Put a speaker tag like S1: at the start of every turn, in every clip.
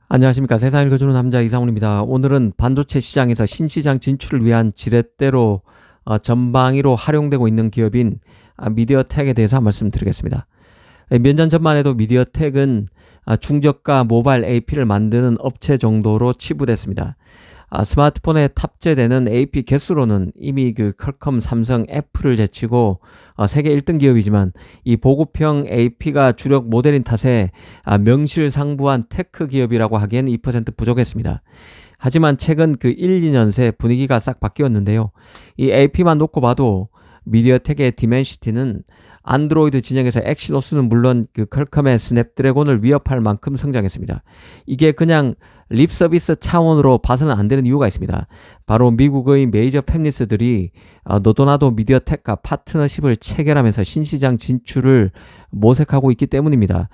S1: 안녕하십니까. 세상을 읽어주는 남자 이상훈입니다. 오늘은 반도체 시장에서 신시장 진출을 위한 지렛대로 전방위로 활용되고 있는 기업인 미디어텍에 대해서 말씀드리겠습니다. 몇 년 전만 해도 미디어텍은 중저가 모바일 AP를 만드는 업체 정도로 치부됐습니다. 스마트폰에 탑재되는 AP 개수로는 이미 퀄컴, 삼성, 애플을 제치고 세계 1등 기업이지만 이 보급형 AP가 주력 모델인 탓에 명실상부한 테크 기업이라고 하기엔 2% 부족했습니다. 하지만 최근 1, 2년 새 분위기가 싹 바뀌었는데요. 이 AP만 놓고 봐도 미디어텍의 디멘시티는 안드로이드 진영에서 엑시노스는 물론 퀄컴의 스냅드래곤을 위협할 만큼 성장했습니다. 이게 그냥 립 서비스 차원으로 봐서는 안 되는 이유가 있습니다. 바로 미국의 메이저 팹리스들이 너도나도 미디어텍과 파트너십을 체결하면서 신시장 진출을 모색하고 있기 때문입니다.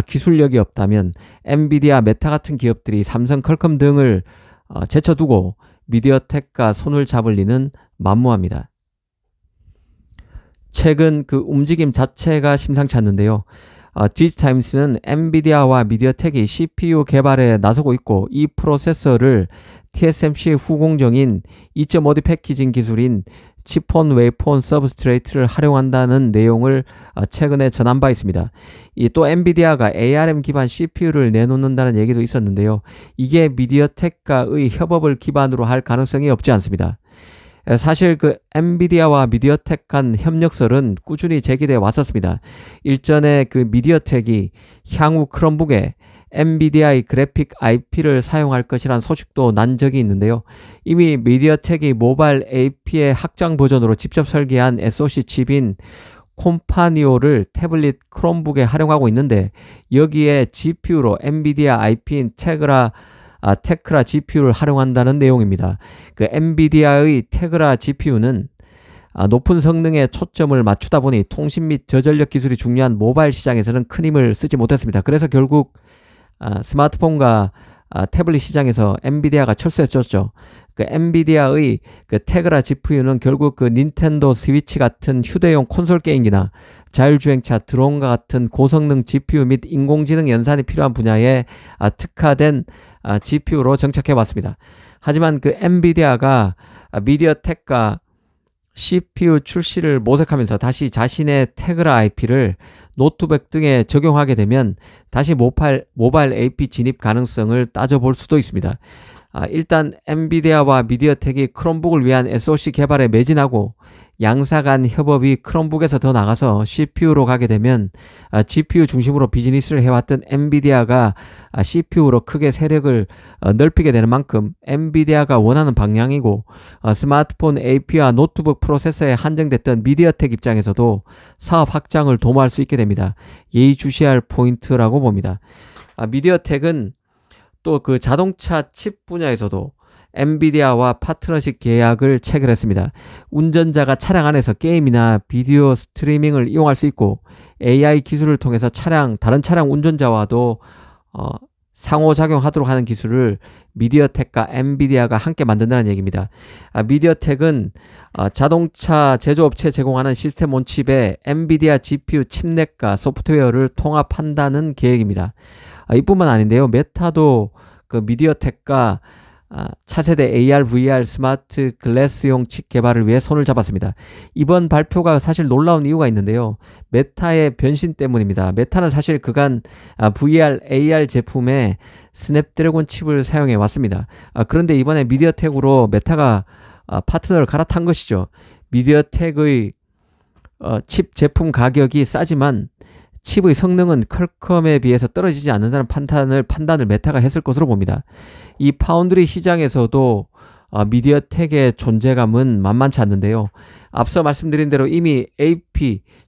S1: 기술력이 없다면 엔비디아, 메타 같은 기업들이 삼성, 퀄컴 등을 제쳐두고 미디어텍과 손을 잡을 리는 만무합니다. 최근 움직임 자체가 심상치 않는데요. 디지타임스는 엔비디아와 미디어텍이 CPU 개발에 나서고 있고 이 프로세서를 TSMC의 후공정인 2.5D 패키징 기술인 치폰 웨이폰 서브스트레이트를 활용한다는 내용을 최근에 전한 바 있습니다. 또 엔비디아가 ARM 기반 CPU를 내놓는다는 얘기도 있었는데요. 이게 미디어텍과의 협업을 기반으로 할 가능성이 없지 않습니다. 사실 엔비디아와 미디어텍 간 협력설은 꾸준히 제기돼 왔었습니다. 일전에 미디어텍이 향후 크롬북에 엔비디아의 그래픽 IP를 사용할 것이란 소식도 난 적이 있는데요. 이미 미디어텍이 모바일 AP의 확장 버전으로 직접 설계한 SoC 칩인 콤파니오를 태블릿 크롬북에 활용하고 있는데 여기에 GPU로 엔비디아 IP인 테크라 GPU를 활용한다는 내용입니다. 엔비디아의 테크라 GPU는 높은 성능에 초점을 맞추다 보니 통신 및 저전력 기술이 중요한 모바일 시장에서는 큰 힘을 쓰지 못했습니다. 그래서 결국 스마트폰과 태블릿 시장에서 엔비디아가 철수했었죠. 엔비디아의 테크라 GPU는 결국 닌텐도 스위치 같은 휴대용 콘솔 게임기나 자율주행차, 드론과 같은 고성능 GPU 및 인공지능 연산이 필요한 분야에 특화된 GPU로 정착해 왔습니다. 하지만 엔비디아가 미디어텍과 CPU 출시를 모색하면서 다시 자신의 테크라 IP를 노트북 등에 적용하게 되면 다시 모바일 AP 진입 가능성을 따져볼 수도 있습니다. 일단 엔비디아와 미디어텍이 크롬북을 위한 SoC 개발에 매진하고 양사 간 협업이 크롬북에서 더 나가서 CPU로 가게 되면 GPU 중심으로 비즈니스를 해왔던 엔비디아가 CPU로 크게 세력을 넓히게 되는 만큼 엔비디아가 원하는 방향이고 스마트폰 AP와 노트북 프로세서에 한정됐던 미디어텍 입장에서도 사업 확장을 도모할 수 있게 됩니다. 예의주시할 포인트라고 봅니다. 미디어텍은 또 자동차 칩 분야에서도 엔비디아와 파트너십 계약을 체결했습니다. 운전자가 차량 안에서 게임이나 비디오 스트리밍을 이용할 수 있고 AI 기술을 통해서 다른 차량 운전자와도 상호작용하도록 하는 기술을 미디어텍과 엔비디아가 함께 만든다는 얘기입니다. 미디어텍은 자동차 제조업체에 제공하는 시스템 온 칩에 엔비디아 GPU 칩넷과 소프트웨어를 통합한다는 계획입니다. 이뿐만 아닌데요. 메타도 미디어텍과 차세대 AR, VR 스마트 글래스용 칩 개발을 위해 손을 잡았습니다. 이번 발표가 사실 놀라운 이유가 있는데요. 메타의 변신 때문입니다. 메타는 사실 그간 VR, AR 제품에 스냅드래곤 칩을 사용해 왔습니다. 그런데 이번에 미디어텍으로 메타가 파트너를 갈아탄 것이죠. 미디어텍의 칩 제품 가격이 싸지만 칩의 성능은 퀄컴에 비해서 떨어지지 않는다는 판단을 메타가 했을 것으로 봅니다. 이 파운드리 시장에서도 미디어텍의 존재감은 만만치 않는데요. 앞서 말씀드린 대로 이미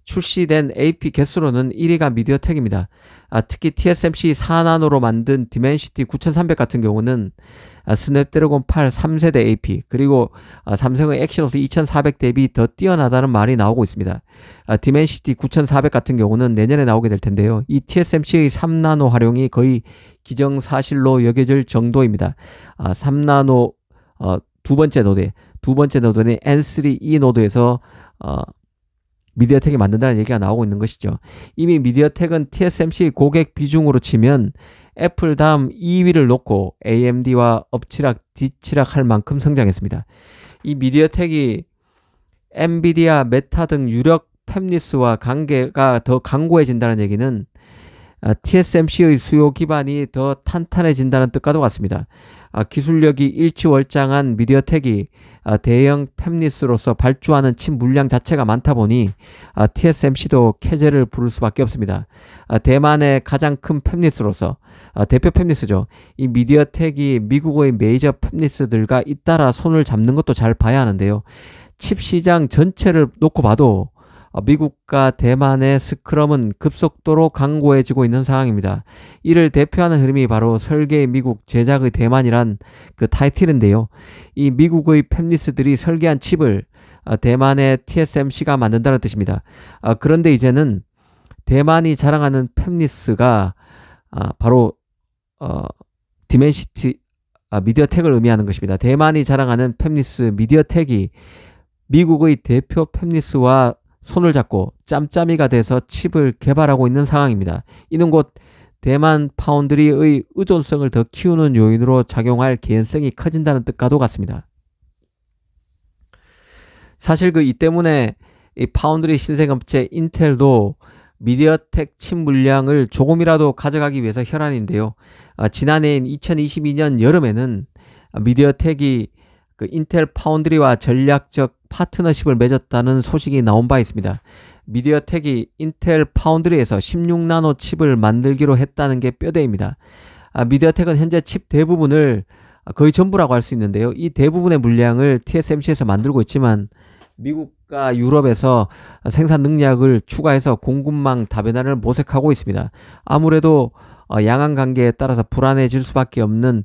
S1: 출시된 AP 개수로는 1위가 미디어텍입니다. 특히 TSMC 4나노로 만든 디멘시티 9300 같은 경우는 스냅드래곤 8 3세대 AP 그리고 삼성의 엑시노스 2400 대비 더 뛰어나다는 말이 나오고 있습니다. 디멘시티 9400 같은 경우는 내년에 나오게 될 텐데요. 이 TSMC의 3나노 활용이 거의 기정사실로 여겨질 정도입니다. 3나노 두 번째 노드인 N3E 노드에서 미디어텍이 만든다는 얘기가 나오고 있는 것이죠. 이미 미디어텍은 TSMC 고객 비중으로 치면 애플 다음 2위를 놓고 AMD와 엎치락 뒤치락 할 만큼 성장했습니다. 이 미디어텍이 엔비디아, 메타 등 유력 팹리스와 관계가 더 강고해진다는 얘기는 TSMC의 수요 기반이 더 탄탄해진다는 뜻과도 같습니다. 기술력이 일취월장한 미디어텍이 대형 팹리스로서 발주하는 칩 물량 자체가 많다 보니 TSMC도 캐제를 부를 수밖에 없습니다. 대만의 가장 큰 팹리스로서 대표 팹리스죠. 이 미디어텍이 미국의 메이저 팹리스들과 잇따라 손을 잡는 것도 잘 봐야 하는데요. 칩 시장 전체를 놓고 봐도 미국과 대만의 스크럼은 급속도로 강고해지고 있는 상황입니다. 이를 대표하는 흐름이 바로 설계의 미국, 제작의 대만이란 그 타이틀인데요. 이 미국의 팹리스들이 설계한 칩을 대만의 TSMC가 만든다는 뜻입니다. 그런데 이제는 대만이 자랑하는 팹리스가 바로 디멘시티 미디어텍을 의미하는 것입니다. 대만이 자랑하는 팹리스 미디어텍이 미국의 대표 팹리스와 손을 잡고 짬짬이가 돼서 칩을 개발하고 있는 상황입니다. 이는 곧 대만 파운드리의 의존성을 더 키우는 요인으로 작용할 개연성이 커진다는 뜻과도 같습니다. 사실 이 때문에 이 파운드리 신생업체 인텔도 미디어텍 칩 물량을 조금이라도 가져가기 위해서 혈안인데요. 지난해인 2022년 여름에는 미디어텍이 인텔 파운드리와 전략적 파트너십을 맺었다는 소식이 나온 바 있습니다. 미디어텍이 인텔 파운드리에서 16나노 칩을 만들기로 했다는 게 뼈대입니다. 미디어텍은 현재 칩 대부분을 거의 전부라고 할 수 있는데요. 이 대부분의 물량을 TSMC에서 만들고 있지만 미국과 유럽에서 생산 능력을 추가해서 공급망 다변화를 모색하고 있습니다. 아무래도 양안 관계에 따라서 불안해질 수밖에 없는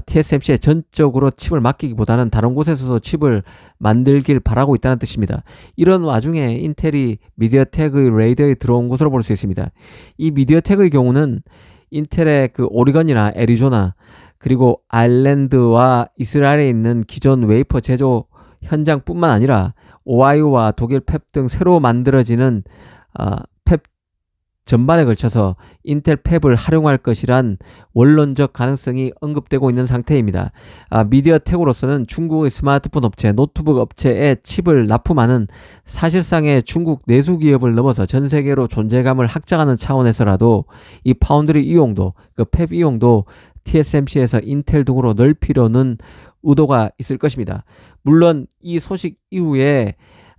S1: TSMC에 전적으로 칩을 맡기기보다는 다른 곳에서도 칩을 만들길 바라고 있다는 뜻입니다. 이런 와중에 인텔이 미디어텍의 레이더에 들어온 것으로 볼 수 있습니다. 이 미디어텍의 경우는 인텔의 오리건이나 애리조나 그리고 아일랜드와 이스라엘에 있는 기존 웨이퍼 제조 현장뿐만 아니라 오하이오와 독일 팹 등 새로 만들어지는 팹 전반에 걸쳐서 인텔 팹을 활용할 것이란 원론적 가능성이 언급되고 있는 상태입니다. 미디어텍으로서는 중국의 스마트폰 업체, 노트북 업체에 칩을 납품하는 사실상의 중국 내수 기업을 넘어서 전 세계로 존재감을 확장하는 차원에서라도 이 파운드리 이용도, 팹 이용도 TSMC에서 인텔 등으로 넓히려는 의도가 있을 것입니다. 물론 이 소식 이후에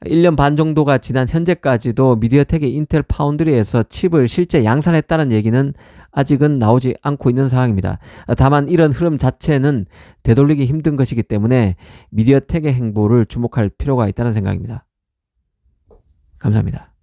S1: 1년 반 정도가 지난 현재까지도 미디어텍이 인텔 파운드리에서 칩을 실제 양산했다는 얘기는 아직은 나오지 않고 있는 상황입니다. 다만 이런 흐름 자체는 되돌리기 힘든 것이기 때문에 미디어텍의 행보를 주목할 필요가 있다는 생각입니다. 감사합니다.